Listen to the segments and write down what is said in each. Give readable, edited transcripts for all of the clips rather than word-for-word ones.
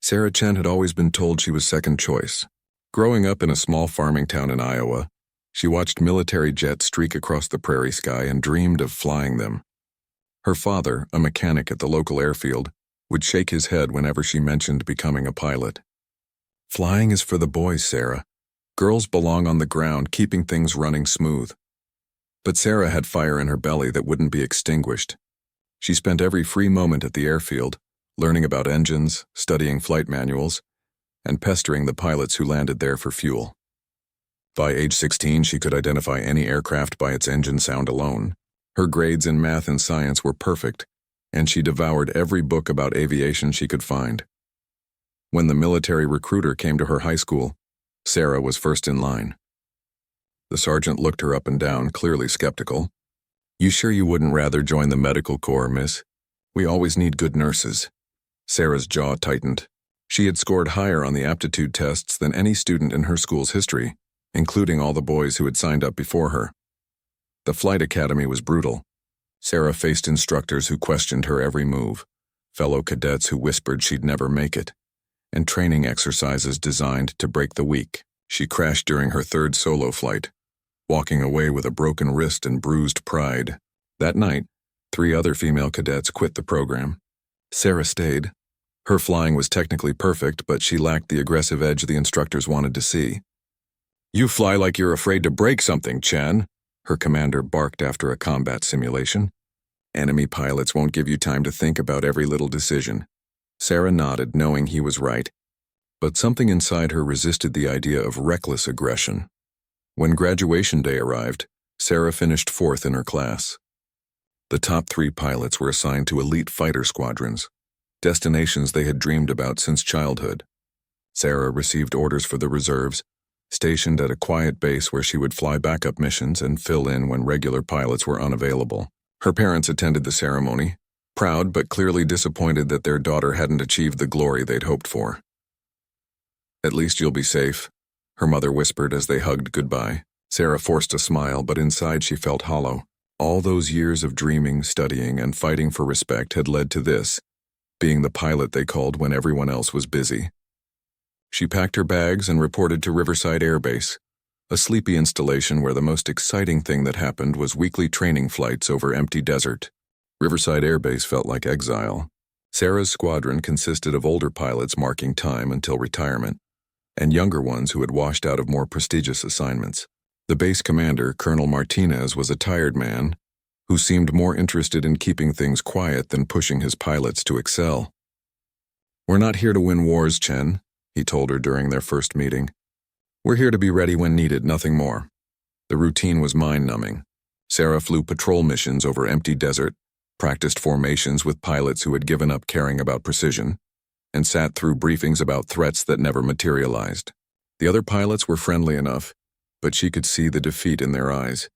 Sarah Chen had always been told she was second choice. Growing up in a small farming town in Iowa, she watched military jets streak across the prairie sky and dreamed of flying them. Her father, a mechanic at the local airfield, would shake his head whenever she mentioned becoming a pilot. "Flying is for the boys, Sarah. Girls belong on the ground, keeping things running smooth." But Sarah had fire in her belly that wouldn't be extinguished. She spent every free moment at the airfield, learning about engines, studying flight manuals, and pestering the pilots who landed there for fuel. By age 16, she could identify any aircraft by its engine sound alone. Her grades in math and science were perfect, and she devoured every book about aviation she could find. When the military recruiter came to her high school, Sarah was first in line. The sergeant looked her up and down, clearly skeptical. "You sure you wouldn't rather join the medical corps, miss? We always need good nurses." Sarah's jaw tightened. She had scored higher on the aptitude tests than any student in her school's history, including all the boys who had signed up before her. The flight academy was brutal. Sarah faced instructors who questioned her every move, fellow cadets who whispered she'd never make it, and training exercises designed to break the weak. She crashed during her third solo flight, walking away with a broken wrist and bruised pride. That night, 3 other female cadets quit the program. Sarah stayed. Her flying was technically perfect, but she lacked the aggressive edge the instructors wanted to see. "You fly like you're afraid to break something, Chen," her commander barked after a combat simulation. "Enemy pilots won't give you time to think about every little decision." Sarah nodded, knowing he was right, but something inside her resisted the idea of reckless aggression. When graduation day arrived, Sarah finished 4th in her class. The top 3 pilots were assigned to elite fighter squadrons, destinations they had dreamed about since childhood. Sarah received orders for the reserves, stationed at a quiet base where she would fly backup missions and fill in when regular pilots were unavailable. Her parents attended the ceremony, proud but clearly disappointed that their daughter hadn't achieved the glory they'd hoped for. "At least you'll be safe," her mother whispered as they hugged goodbye. Sarah forced a smile, but inside she felt hollow. All those years of dreaming, studying, and fighting for respect had led to this, being the pilot they called when everyone else was busy. She packed her bags and reported to Riverside Air Base, a sleepy installation where the most exciting thing that happened was weekly training flights over empty desert. Riverside Air Base felt like exile. Sarah's squadron consisted of older pilots marking time until retirement, and younger ones who had washed out of more prestigious assignments. The base commander, Colonel Martinez, was a tired man who seemed more interested in keeping things quiet than pushing his pilots to excel. "We're not here to win wars, Chen," he told her during their first meeting. "We're here to be ready when needed, nothing more." The routine was mind-numbing. Sarah flew patrol missions over empty desert, practiced formations with pilots who had given up caring about precision, and sat through briefings about threats that never materialized. The other pilots were friendly enough, but she could see the defeat in their eyes.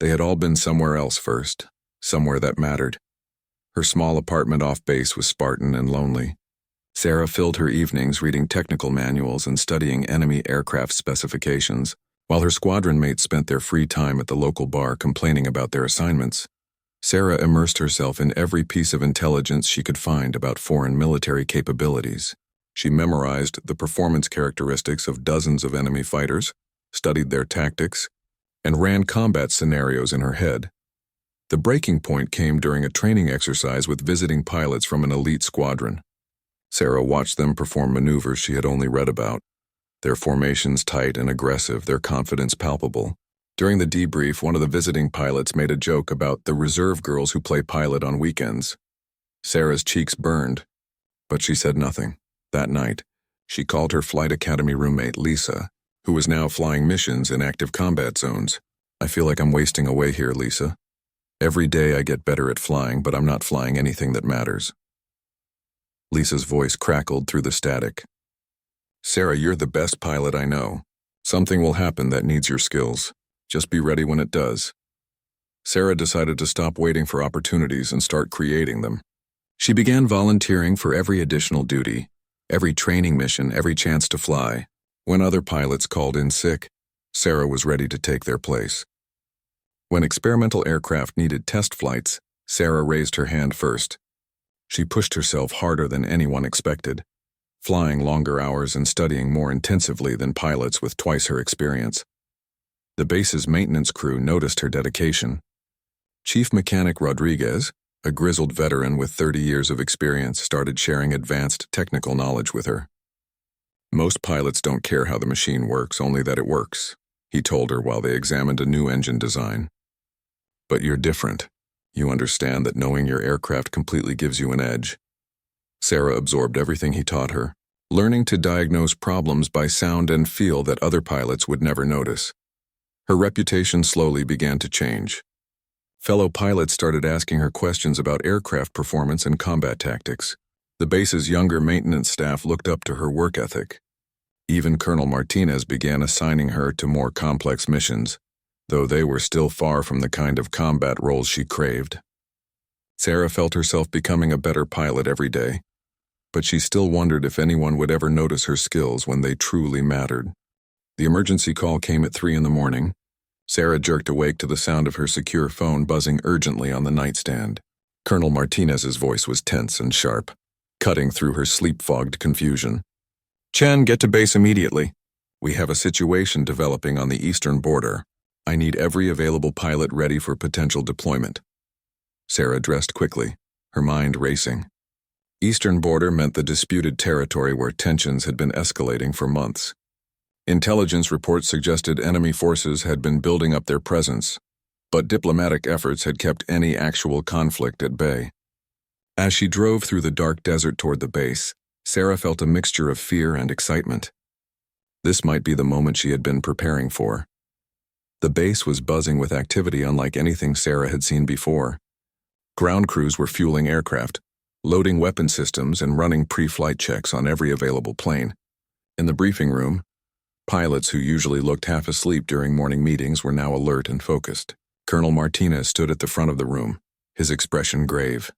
They had all been somewhere else first, somewhere that mattered. Her small apartment off base was Spartan and lonely. Sarah filled her evenings reading technical manuals and studying enemy aircraft specifications, while her squadron mates spent their free time at the local bar complaining about their assignments. Sarah immersed herself in every piece of intelligence she could find about foreign military capabilities. She memorized the performance characteristics of dozens of enemy fighters, studied their tactics, and ran combat scenarios in her head. The breaking point came during a training exercise with visiting pilots from an elite squadron. Sarah watched them perform maneuvers she had only read about, their formations tight and aggressive, their confidence palpable. During the debrief, one of the visiting pilots made a joke about the reserve girls who play pilot on weekends. Sarah's cheeks burned, but she said nothing. That night, she called her flight academy roommate Lisa, who was now flying missions in active combat zones. "I feel like I'm wasting away here, Lisa. Every day I get better at flying, but I'm not flying anything that matters." Lisa's voice crackled through the static. "Sarah, you're the best pilot I know. Something will happen that needs your skills. Just be ready when it does." Sarah decided to stop waiting for opportunities and start creating them. She began volunteering for every additional duty, every training mission, every chance to fly. When other pilots called in sick, Sarah was ready to take their place. When experimental aircraft needed test flights, Sarah raised her hand first. She pushed herself harder than anyone expected. flying longer hours and studying more intensively than pilots with twice her experience. The base's maintenance crew noticed her dedication. Chief Mechanic Rodriguez, a grizzled veteran with 30 years of experience, started sharing advanced technical knowledge with her. "Most pilots don't care how the machine works, only that it works," he told her while they examined a new engine design. "But you're different. You understand that knowing your aircraft completely gives you an edge." Sarah absorbed everything he taught her, learning to diagnose problems by sound and feel that other pilots would never notice. Her reputation slowly began to change. Fellow pilots started asking her questions about aircraft performance and combat tactics. The base's younger maintenance staff looked up to her work ethic. Even Colonel Martinez began assigning her to more complex missions, though they were still far from the kind of combat roles she craved. Sarah felt herself becoming a better pilot every day, but she still wondered if anyone would ever notice her skills when they truly mattered. The emergency call came at 3 a.m. Sarah jerked awake to the sound of her secure phone buzzing urgently on the nightstand. Colonel Martinez's voice was tense and sharp, cutting through her sleep-fogged confusion. "Chen, get to base immediately. We have a situation developing on the eastern border. I need every available pilot ready for potential deployment." Sarah dressed quickly, her mind racing. Eastern border meant the disputed territory where tensions had been escalating for months. Intelligence reports suggested enemy forces had been building up their presence, but diplomatic efforts had kept any actual conflict at bay. As she drove through the dark desert toward the base, Sarah felt a mixture of fear and excitement. This might be the moment she had been preparing for. The base was buzzing with activity unlike anything Sarah had seen before. Ground crews were fueling aircraft, loading weapon systems and running pre-flight checks on every available plane. In the briefing room, pilots who usually looked half asleep during morning meetings were now alert and focused. Colonel Martinez stood at the front of the room, his expression grave.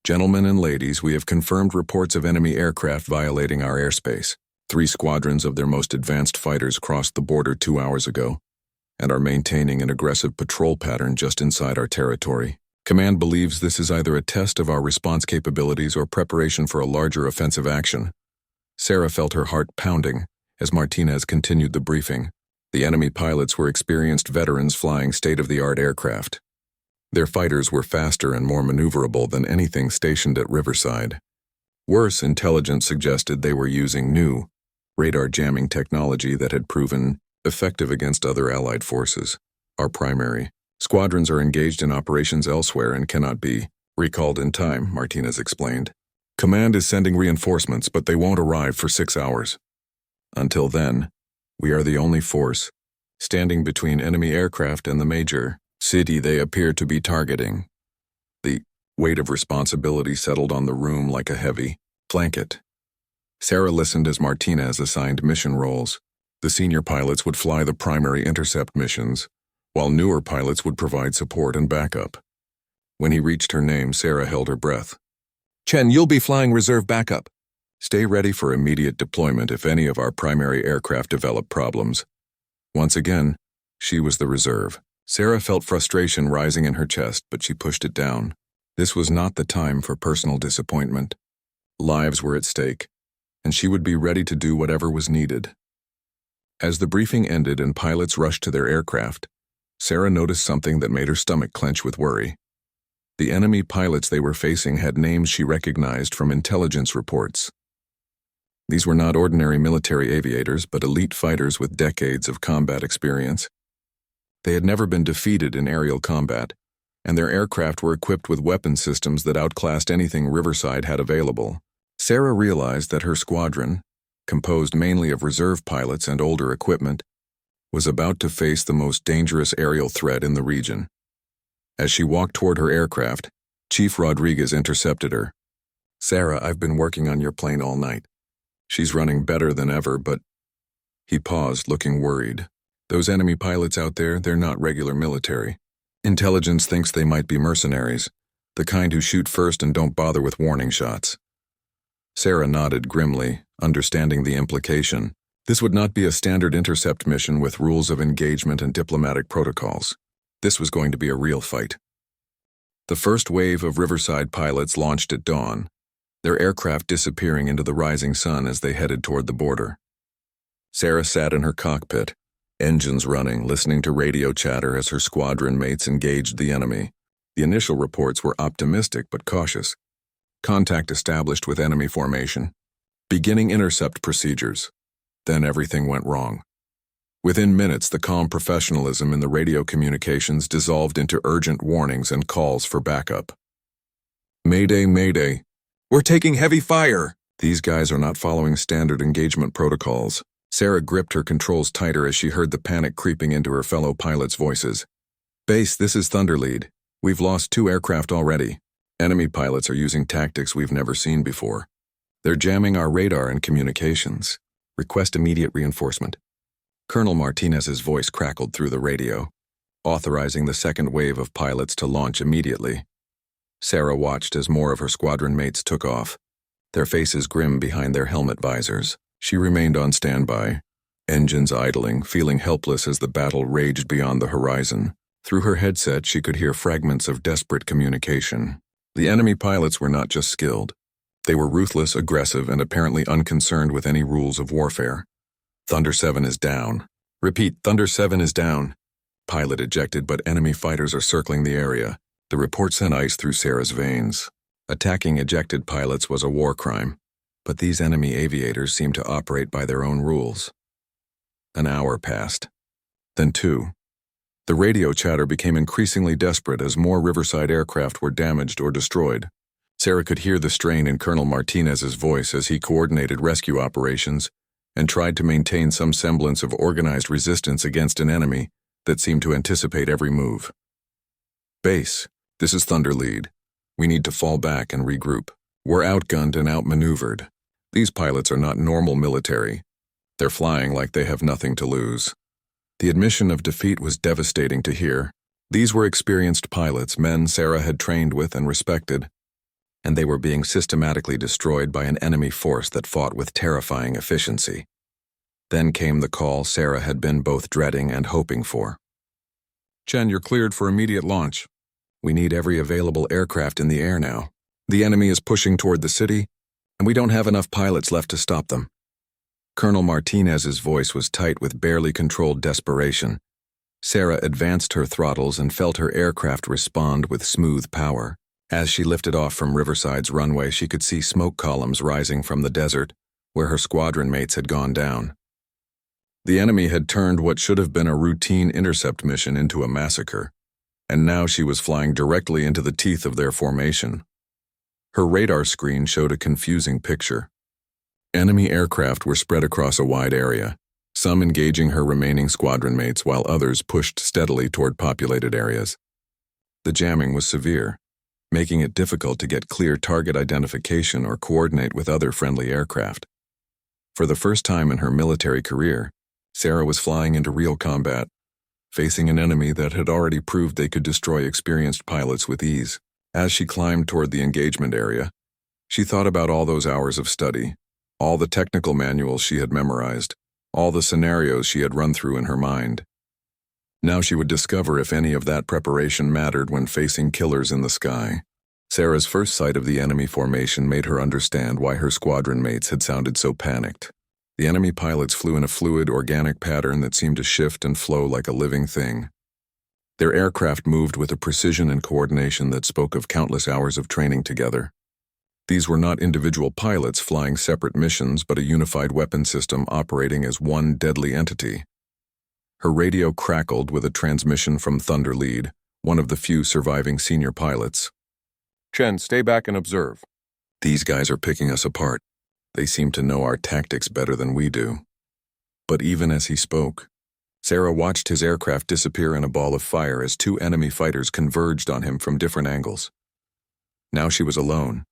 "Gentlemen and ladies, we have confirmed reports of enemy aircraft violating our airspace. 3 squadrons of their most advanced fighters crossed the border 2 hours ago and are maintaining an aggressive patrol pattern just inside our territory. Command believes this is either a test of our response capabilities or preparation for a larger offensive action." Sarah felt her heart pounding as Martinez continued the briefing. The enemy pilots were experienced veterans flying state-of-the-art aircraft. Their fighters were faster and more maneuverable than anything stationed at Riverside. Worse, intelligence suggested they were using new, radar jamming technology that had proven effective against other allied forces. "Our primary squadrons are engaged in operations elsewhere and cannot be recalled in time," Martinez explained. "Command is sending reinforcements, but they won't arrive for 6 hours. Until then, we are the only force standing between enemy aircraft and the major city they appear to be targeting." The weight of responsibility settled on the room like a heavy blanket. Sarah listened as Martinez assigned mission roles. The senior pilots would fly the primary intercept missions, while newer pilots would provide support and backup. When he reached her name, Sarah held her breath. "Chen, you'll be flying reserve backup. Stay ready for immediate deployment if any of our primary aircraft develop problems." Once again, she was the reserve. Sarah felt frustration rising in her chest, but she pushed it down. This was not the time for personal disappointment. Lives were at stake, and she would be ready to do whatever was needed. As the briefing ended and pilots rushed to their aircraft, Sarah noticed something that made her stomach clench with worry. The enemy pilots they were facing had names she recognized from intelligence reports. These were not ordinary military aviators, but elite fighters with decades of combat experience. They had never been defeated in aerial combat, and their aircraft were equipped with weapon systems that outclassed anything Riverside had available. Sarah realized that her squadron, composed mainly of reserve pilots and older equipment, was about to face the most dangerous aerial threat in the region. As she walked toward her aircraft, Chief Rodriguez intercepted her. "Sarah, I've been working on your plane all night. She's running better than ever, but..." He paused, looking worried. "Those enemy pilots out there, they're not regular military. Intelligence thinks they might be mercenaries, the kind who shoot first and don't bother with warning shots." Sarah nodded grimly, understanding the implication. This would not be a standard intercept mission with rules of engagement and diplomatic protocols. This was going to be a real fight. The first wave of Riverside pilots launched at dawn. their aircraft disappearing into the rising sun as they headed toward the border. Sarah sat in her cockpit, engines running, listening to radio chatter as her squadron mates engaged the enemy. The initial reports were optimistic but cautious. Contact established with enemy formation. Beginning intercept procedures. Then everything went wrong. Within minutes, the calm professionalism in the radio communications dissolved into urgent warnings and calls for backup. Mayday, mayday. We're taking heavy fire! These guys are not following standard engagement protocols. Sarah gripped her controls tighter as she heard the panic creeping into her fellow pilots' voices. Base, this is Thunderlead. We've lost 2 aircraft already. Enemy pilots are using tactics we've never seen before. They're jamming our radar and communications. Request immediate reinforcement. Colonel Martinez's voice crackled through the radio, authorizing the second wave of pilots to launch immediately. Sarah watched as more of her squadron mates took off, their faces grim behind their helmet visors. She remained on standby, engines idling, feeling helpless as the battle raged beyond the horizon. Through her headset, she could hear fragments of desperate communication. The enemy pilots were not just skilled. They were ruthless, aggressive, and apparently unconcerned with any rules of warfare. Thunder 7 is down. Repeat, Thunder 7 is down. Pilot ejected, but enemy fighters are circling the area. The report sent ice through Sarah's veins. Attacking ejected pilots was a war crime, but these enemy aviators seemed to operate by their own rules. An hour passed. Then 2. The radio chatter became increasingly desperate as more Riverside aircraft were damaged or destroyed. Sarah could hear the strain in Colonel Martinez's voice as he coordinated rescue operations and tried to maintain some semblance of organized resistance against an enemy that seemed to anticipate every move. Base, this is Thunderlead. We need to fall back and regroup. We're outgunned and outmaneuvered. These pilots are not normal military. They're flying like they have nothing to lose. The admission of defeat was devastating to hear. These were experienced pilots, men Sarah had trained with and respected, and they were being systematically destroyed by an enemy force that fought with terrifying efficiency. Then came the call Sarah had been both dreading and hoping for. Chen, you're cleared for immediate launch. We need every available aircraft in the air now. The enemy is pushing toward the city, and we don't have enough pilots left to stop them. Colonel Martinez's voice was tight with barely controlled desperation. Sarah advanced her throttles and felt her aircraft respond with smooth power. As she lifted off from Riverside's runway, she could see smoke columns rising from the desert, where her squadron mates had gone down. The enemy had turned what should have been a routine intercept mission into a massacre, and now she was flying directly into the teeth of their formation. Her radar screen showed a confusing picture. Enemy aircraft were spread across a wide area, some engaging her remaining squadron mates while others pushed steadily toward populated areas. The jamming was severe, making it difficult to get clear target identification or coordinate with other friendly aircraft. For the first time in her military career, Sarah was flying into real combat, facing an enemy that had already proved they could destroy experienced pilots with ease. As she climbed toward the engagement area, she thought about all those hours of study, all the technical manuals she had memorized, all the scenarios she had run through in her mind. Now she would discover if any of that preparation mattered when facing killers in the sky. Sarah's first sight of the enemy formation made her understand why her squadron mates had sounded so panicked. The enemy pilots flew in a fluid, organic pattern that seemed to shift and flow like a living thing. Their aircraft moved with a precision and coordination that spoke of countless hours of training together. These were not individual pilots flying separate missions, but a unified weapon system operating as one deadly entity. Her radio crackled with a transmission from Thunderlead, one of the few surviving senior pilots. Chen, stay back and observe. These guys are picking us apart. They seem to know our tactics better than we do. But even as he spoke, Sarah watched his aircraft disappear in a ball of fire as 2 enemy fighters converged on him from different angles. Now she was alone.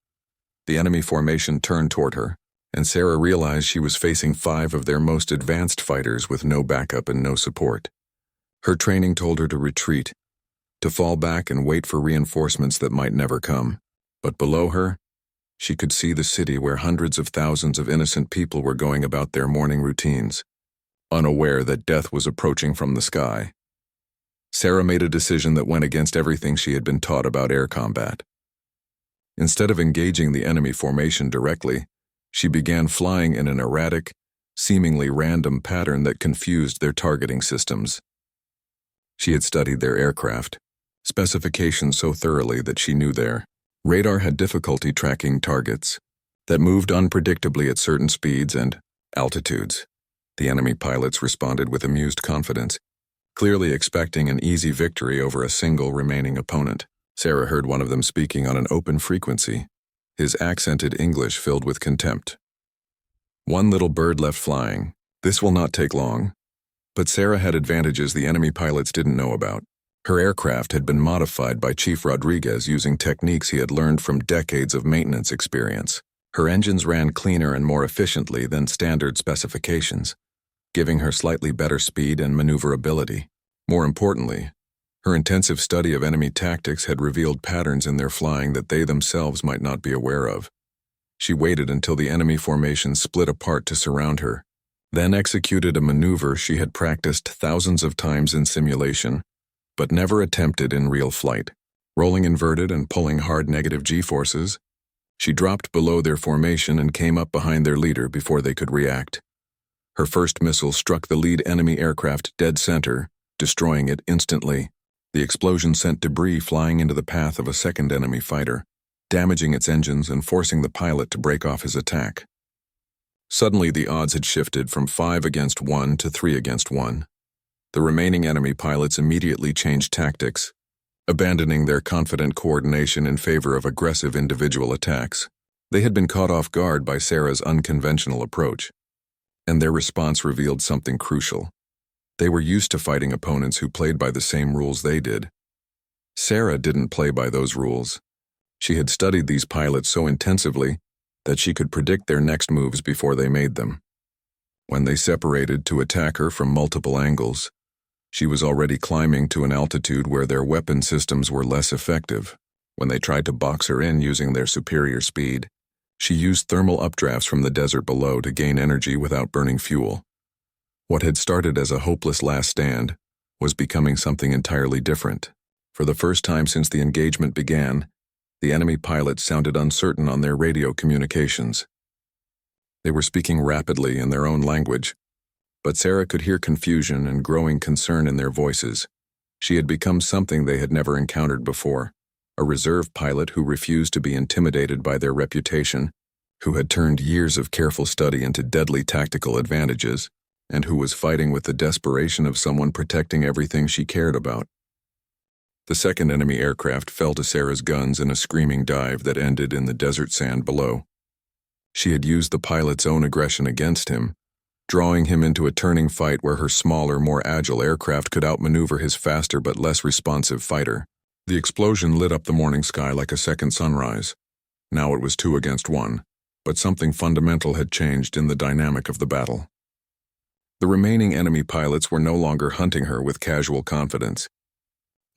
The enemy formation turned toward her, and Sarah realized she was facing 5 of their most advanced fighters with no backup and no support. Her training told her to retreat, to fall back and wait for reinforcements that might never come. But below her, she could see the city where hundreds of thousands of innocent people were going about their morning routines, unaware that death was approaching from the sky. Sarah made a decision that went against everything she had been taught about air combat. Instead of engaging the enemy formation directly, she began flying in an erratic, seemingly random pattern that confused their targeting systems. She had studied their aircraft specifications so thoroughly that she knew their radar had difficulty tracking targets that moved unpredictably at certain speeds and altitudes. The enemy pilots responded with amused confidence, clearly expecting an easy victory over a single remaining opponent. Sarah heard one of them speaking on an open frequency, his accented English filled with contempt. One little bird left flying. This will not take long. But Sarah had advantages the enemy pilots didn't know about. Her aircraft had been modified by Chief Rodriguez using techniques he had learned from decades of maintenance experience. Her engines ran cleaner and more efficiently than standard specifications, giving her slightly better speed and maneuverability. More importantly, her intensive study of enemy tactics had revealed patterns in their flying that they themselves might not be aware of. She waited until the enemy formation split apart to surround her, then executed a maneuver she had practiced thousands of times in simulation, but never attempted in real flight. Rolling inverted and pulling hard negative G-forces, she dropped below their formation and came up behind their leader before they could react. Her first missile struck the lead enemy aircraft dead center, destroying it instantly. The explosion sent debris flying into the path of a second enemy fighter, damaging its engines and forcing the pilot to break off his attack. Suddenly, the odds had shifted from 5 against 1 to 3 against 1. The remaining enemy pilots immediately changed tactics, abandoning their confident coordination in favor of aggressive individual attacks. They had been caught off guard by Sarah's unconventional approach, and their response revealed something crucial. They were used to fighting opponents who played by the same rules they did. Sarah didn't play by those rules. She had studied these pilots so intensively that she could predict their next moves before they made them. When they separated to attack her from multiple angles, she was already climbing to an altitude where their weapon systems were less effective. When they tried to box her in using their superior speed, she used thermal updrafts from the desert below to gain energy without burning fuel. What had started as a hopeless last stand was becoming something entirely different. For the first time since the engagement began, the enemy pilots sounded uncertain on their radio communications. They were speaking rapidly in their own language, but Sarah could hear confusion and growing concern in their voices. She had become something they had never encountered before, a reserve pilot who refused to be intimidated by their reputation, who had turned years of careful study into deadly tactical advantages, and who was fighting with the desperation of someone protecting everything she cared about. The second enemy aircraft fell to Sarah's guns in a screaming dive that ended in the desert sand below. She had used the pilot's own aggression against him, drawing him into a turning fight where her smaller, more agile aircraft could outmaneuver his faster but less responsive fighter. The explosion lit up the morning sky like a second sunrise. Now it was 2 against 1, but something fundamental had changed in the dynamic of the battle. The remaining enemy pilots were no longer hunting her with casual confidence.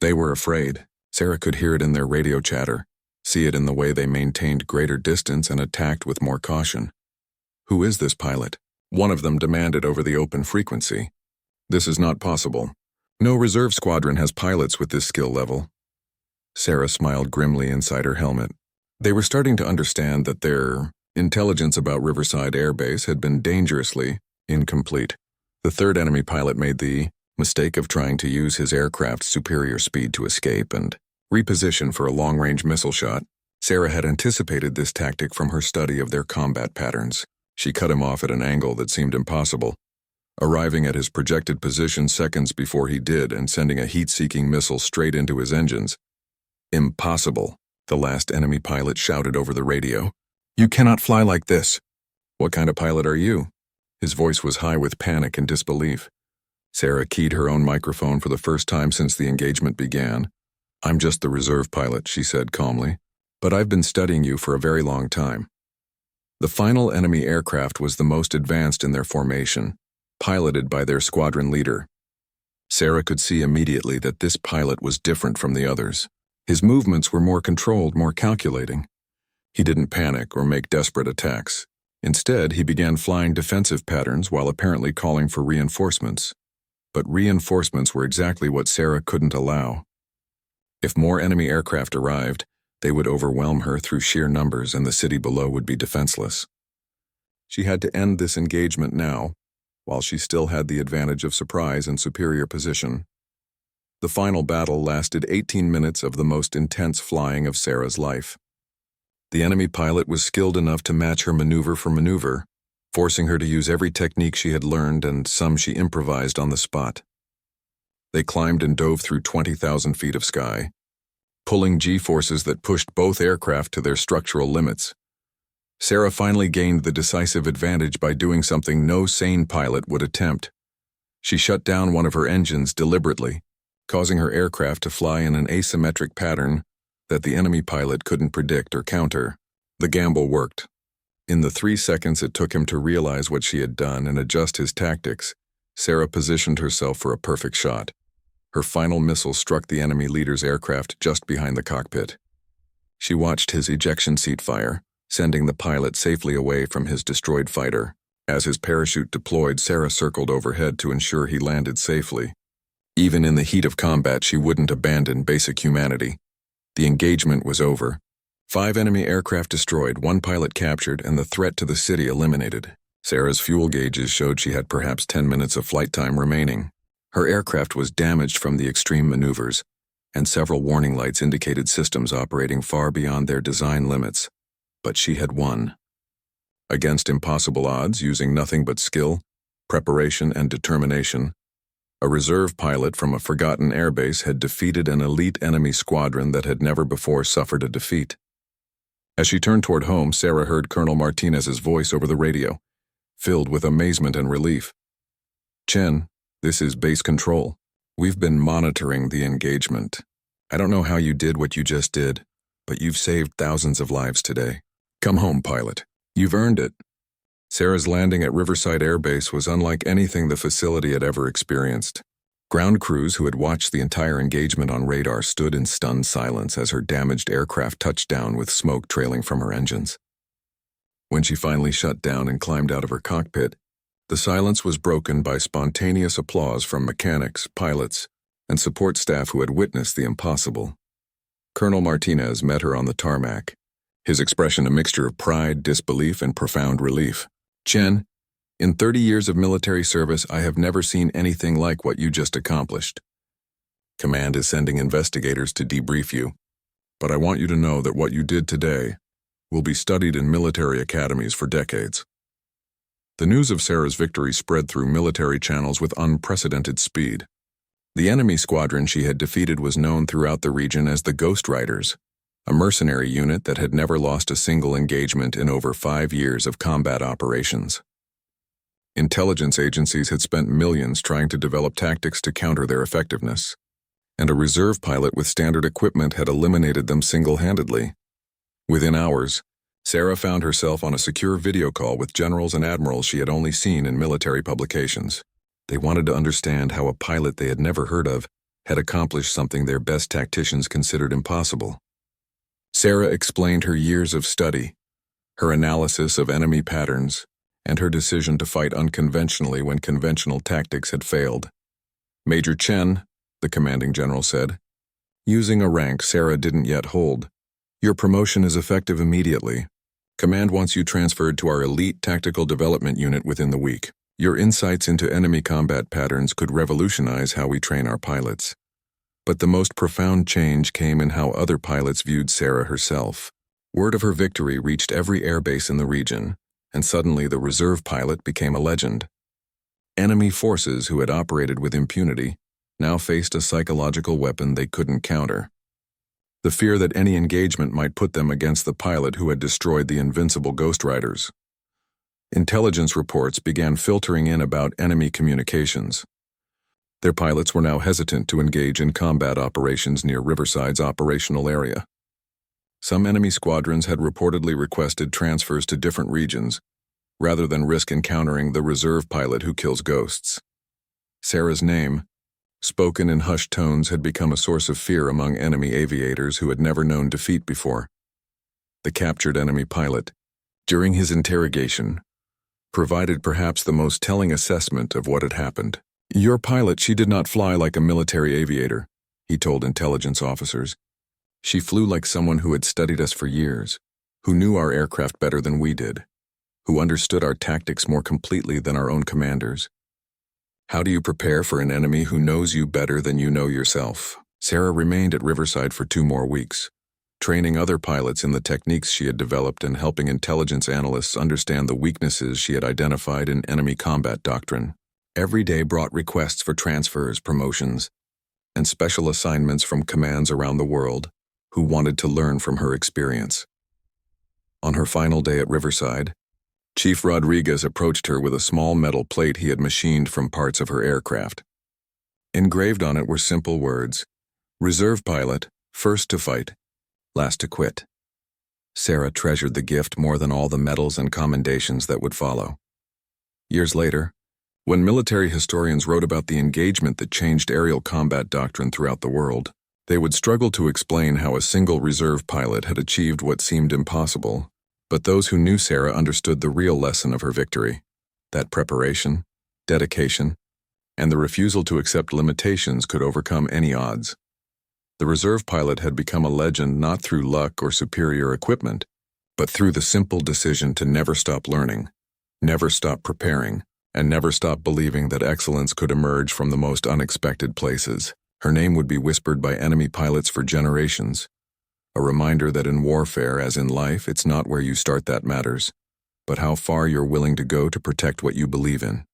They were afraid. Sarah could hear it in their radio chatter, see it in the way they maintained greater distance and attacked with more caution. "Who is this pilot?" one of them demanded over the open frequency. "This is not possible. No reserve squadron has pilots with this skill level." Sarah smiled grimly inside her helmet. They were starting to understand that their intelligence about Riverside Air Base had been dangerously incomplete. The third enemy pilot made the mistake of trying to use his aircraft's superior speed to escape and reposition for a long-range missile shot. Sarah had anticipated this tactic from her study of their combat patterns. She cut him off at an angle that seemed impossible, arriving at his projected position seconds before he did and sending a heat-seeking missile straight into his engines. "Impossible," the last enemy pilot shouted over the radio. "You cannot fly like this." "What kind of pilot are you?" His voice was high with panic and disbelief. Sarah keyed her own microphone for the first time since the engagement began. "I'm just the reserve pilot," she said calmly, "but I've been studying you for a very long time." The final enemy aircraft was the most advanced in their formation, piloted by their squadron leader. Sarah could see immediately that this pilot was different from the others. His movements were more controlled, more calculating. He didn't panic or make desperate attacks. Instead, he began flying defensive patterns while apparently calling for reinforcements. But reinforcements were exactly what Sarah couldn't allow. If more enemy aircraft arrived, They would overwhelm her through sheer numbers, and the city below would be defenseless. She had to end this engagement now, while she still had the advantage of surprise and superior position. The final battle lasted 18 minutes of the most intense flying of Sarah's life. The enemy pilot was skilled enough to match her maneuver for maneuver, forcing her to use every technique she had learned and some she improvised on the spot. They climbed and dove through 20,000 feet of sky, pulling G-forces that pushed both aircraft to their structural limits. Sarah finally gained the decisive advantage by doing something no sane pilot would attempt. She shut down one of her engines deliberately, causing her aircraft to fly in an asymmetric pattern that the enemy pilot couldn't predict or counter. The gamble worked. In the 3 seconds it took him to realize what she had done and adjust his tactics, Sarah positioned herself for a perfect shot. Her final missile struck the enemy leader's aircraft just behind the cockpit. She watched his ejection seat fire, sending the pilot safely away from his destroyed fighter. As his parachute deployed, Sarah circled overhead to ensure he landed safely. Even in the heat of combat, she wouldn't abandon basic humanity. The engagement was over. 5 enemy aircraft destroyed, 1 pilot captured, and the threat to the city eliminated. Sarah's fuel gauges showed she had perhaps 10 minutes of flight time remaining. Her aircraft was damaged from the extreme maneuvers, and several warning lights indicated systems operating far beyond their design limits. But she had won. Against impossible odds, using nothing but skill, preparation, and determination, a reserve pilot from a forgotten airbase had defeated an elite enemy squadron that had never before suffered a defeat. As she turned toward home, Sarah heard Colonel Martinez's voice over the radio, filled with amazement and relief. "Chen, this is base control. We've been monitoring the engagement. I don't know how you did what you just did, but you've saved thousands of lives today. Come home, pilot. You've earned it." Sarah's landing at Riverside Air Base was unlike anything the facility had ever experienced. Ground crews who had watched the entire engagement on radar stood in stunned silence as her damaged aircraft touched down with smoke trailing from her engines. When she finally shut down and climbed out of her cockpit, the silence was broken by spontaneous applause from mechanics, pilots, and support staff who had witnessed the impossible. Colonel Martinez met her on the tarmac, his expression a mixture of pride, disbelief, and profound relief. "Chen, in 30 years of military service, I have never seen anything like what you just accomplished. Command is sending investigators to debrief you, but I want you to know that what you did today will be studied in military academies for decades." The news of Sarah's victory spread through military channels with unprecedented speed. The enemy squadron she had defeated was known throughout the region as the Ghost Riders, a mercenary unit that had never lost a single engagement in over 5 years of combat operations. Intelligence agencies had spent millions trying to develop tactics to counter their effectiveness, and a reserve pilot with standard equipment had eliminated them single-handedly. Within hours, Sarah found herself on a secure video call with generals and admirals she had only seen in military publications. They wanted to understand how a pilot they had never heard of had accomplished something their best tacticians considered impossible. Sarah explained her years of study, her analysis of enemy patterns, and her decision to fight unconventionally when conventional tactics had failed. "Major Chen," the commanding general said, using a rank Sarah didn't yet hold, "your promotion is effective immediately. Command wants you transferred to our elite tactical development unit within the week. Your insights into enemy combat patterns could revolutionize how we train our pilots." But the most profound change came in how other pilots viewed Sarah herself. Word of her victory reached every airbase in the region, and suddenly the reserve pilot became a legend. Enemy forces who had operated with impunity now faced a psychological weapon they couldn't counter. The fear that any engagement might put them against the pilot who had destroyed the invincible Ghost Riders. Intelligence reports began filtering in about enemy communications. Their pilots were now hesitant to engage in combat operations near Riverside's operational area. Some enemy squadrons had reportedly requested transfers to different regions, rather than risk encountering the reserve pilot who kills ghosts. Sarah's name, spoken in hushed tones, had become a source of fear among enemy aviators who had never known defeat before. The captured enemy pilot, during his interrogation, provided perhaps the most telling assessment of what had happened. "Your pilot, she did not fly like a military aviator," he told intelligence officers. She flew like someone who had studied us for years, who knew our aircraft better than we did, who understood our tactics more completely than our own commanders. How do you prepare for an enemy who knows you better than you know yourself? Sarah remained at Riverside for 2 more weeks, training other pilots in the techniques she had developed and helping intelligence analysts understand the weaknesses she had identified in enemy combat doctrine. Every day brought requests for transfers, promotions, and special assignments from commands around the world who wanted to learn from her experience. On her final day at Riverside, Chief Rodriguez approached her with a small metal plate he had machined from parts of her aircraft. Engraved on it were simple words: "Reserve pilot, first to fight, last to quit." Sarah treasured the gift more than all the medals and commendations that would follow. Years later, when military historians wrote about the engagement that changed aerial combat doctrine throughout the world, they would struggle to explain how a single reserve pilot had achieved what seemed impossible, but those who knew Sarah understood the real lesson of her victory: that preparation, dedication, and the refusal to accept limitations could overcome any odds. The reserve pilot had become a legend not through luck or superior equipment, but through the simple decision to never stop learning, never stop preparing, and never stop believing that excellence could emerge from the most unexpected places. Her name would be whispered by enemy pilots for generations, a reminder that in warfare, as in life, it's not where you start that matters, but how far you're willing to go to protect what you believe in.